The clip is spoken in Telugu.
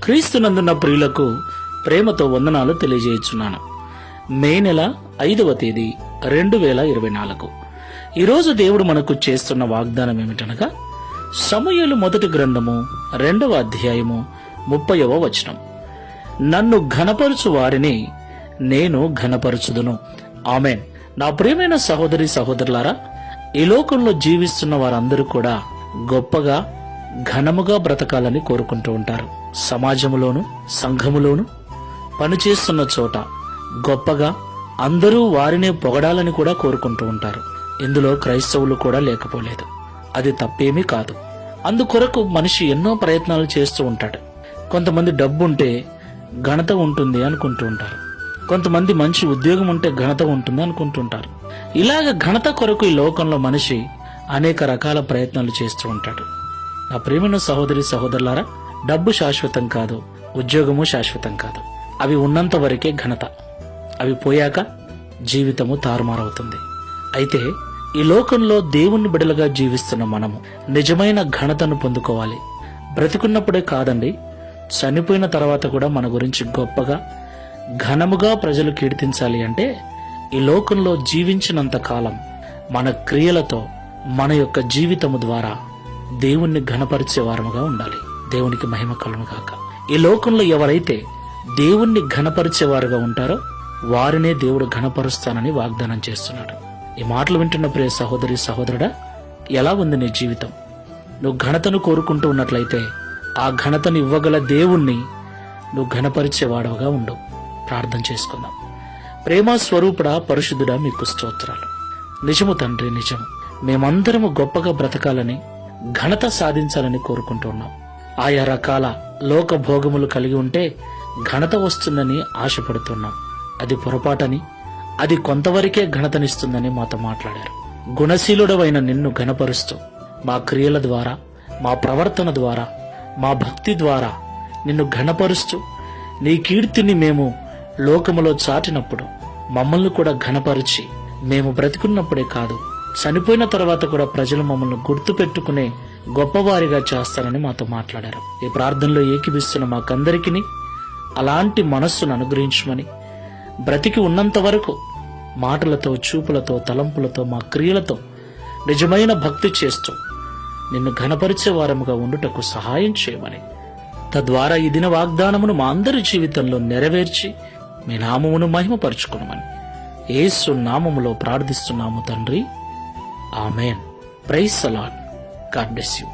క్రీస్తునందున్న ప్రియులకు ప్రేమతో వందనాలు తెలియజేయుచున్నాను. మే నెల 5వ తేదీ 2024. ఈరోజు దేవుడు మనకు చేస్తున్న వాగ్దానం ఏమిటనగా సమూయేలు మొదటి గ్రంథము 2వ అధ్యాయము 30వ వచనం. నన్ను ఘనపరచు వారిని నేను ఘనపరచుదును. ఆమేన్. నా ప్రియమైన సహోదరి సహోదరులారా, ఈ లోకంలో జీవిస్తున్న వారందరూ కూడా గొప్పగా ఘనముగా బ్రతకాలని కోరుకుంటూ ఉంటారు. సమాజములోను సంఘములోను పనిచేస్తున్న చోట గొప్పగా అందరూ వారినే పొగడాలని కూడా కోరుకుంటూ ఉంటారు. ఇందులో క్రైస్తవులు కూడా లేకపోలేదు. అది తప్పేమీ కాదు. అందుకొరకు మనిషి ఎన్నో ప్రయత్నాలు చేస్తూ ఉంటాడు. కొంతమంది డబ్బుంటే ఘనత ఉంటుంది అనుకుంటూ ఉంటారు. కొంతమంది మంచి ఉద్యోగం ఉంటే ఘనత ఉంటుంది అనుకుంటుంటారు. ఇలాగ ఘనత కొరకు ఈ లోకంలో మనిషి అనేక రకాల ప్రయత్నాలు చేస్తూ ఉంటాడు. నా ప్రియమైన సహోదరి సహోదరులారా, డబ్బు శాశ్వతం కాదు, ఉద్యోగము శాశ్వతం కాదు. అవి ఉన్నంత వరకే ఘనత. అవి పోయాక జీవితము తారుమారవుతుంది. అయితే ఈ లోకంలో దేవుని బిడలుగా జీవిస్తున్న మనము నిజమైన ఘనతను పొందుకోవాలి. బ్రతికున్నప్పుడే కాదండి, చనిపోయిన తర్వాత కూడా మన గురించి గొప్పగా ఘనముగా ప్రజలు కీర్తించాలి అంటే ఈ లోకంలో జీవించినంత కాలం మన క్రియలతో మన యొక్క జీవితము ద్వారా దేవుణ్ణి ఘనపరిచే వారముగా ఉండాలి. దేవునికి మహిమ కలుగును గాక. ఈ లోకంలో ఎవరైతే దేవుణ్ణి ఘనపరిచేవారుగా ఉంటారో వారినే దేవుడు ఘనపరుస్తానని వాగ్దానం చేస్తున్నాడు. ఈ మాటలు వింటున్న ప్రియ సహోదరి సహోదరుడా, ఎలా ఉంది నీ జీవితం? నువ్వు ఘనతను కోరుకుంటూ ఉన్నట్లయితే ఆ ఘనతను ఇవ్వగల దేవుణ్ణి నువ్వు ఘనపరిచేవాడవుగా ఉండు. ప్రార్థన చేసుకుందాం. ప్రేమ స్వరూపుడా, పరిశుద్ధుడా, మీకు స్తోత్రాలు. నిజము తండ్రి, నిజము. మేమందరము గొప్పగా బ్రతకాలని ఘనత సాధించాలని కోరుకుంటున్నాం. ఆయా రకాల లోక భోగములు కలిగి ఉంటే ఘనత వస్తుందని ఆశపడుతున్నాం. అది పొరపాటని, అది కొంతవరకే ఘనతనిస్తుందని మాతో మాట్లాడారు. గుణశీలుడవైన నిన్ను ఘనపరుస్తూ మా క్రియల ద్వారా, మా ప్రవర్తన ద్వారా, మా భక్తి ద్వారా నిన్ను ఘనపరుస్తూ నీ కీర్తిని మేము లోకములో చాటినప్పుడు మమ్మల్ని కూడా ఘనపరిచి మేము బ్రతికున్నప్పుడే కాదు, చనిపోయిన తర్వాత కూడా ప్రజలు మమ్మల్ని గుర్తు పెట్టుకునే గొప్పవారిగా చేస్తారని మాతో మాట్లాడారు. ఈ ప్రార్థనలో ఏకీభిస్తున్న మాకందరికీ అలాంటి మనస్సును అనుగ్రహించమని, బ్రతికి ఉన్నంత వరకు మాటలతో, చూపులతో, తలంపులతో, మా క్రియలతో నిజమైన భక్తి చేస్తూ నిన్ను ఘనపరిచే వారముగా ఉండుటకు సహాయం చేయమని, తద్వారా ఈ దిన వాగ్దానమును మా అందరి జీవితంలో నెరవేర్చి మీ నామమును మహిమపరచుకునమని యేసు నామములో ప్రార్థిస్తున్నాము తండ్రి. ఆమేన్. Praise the Lord. God bless you.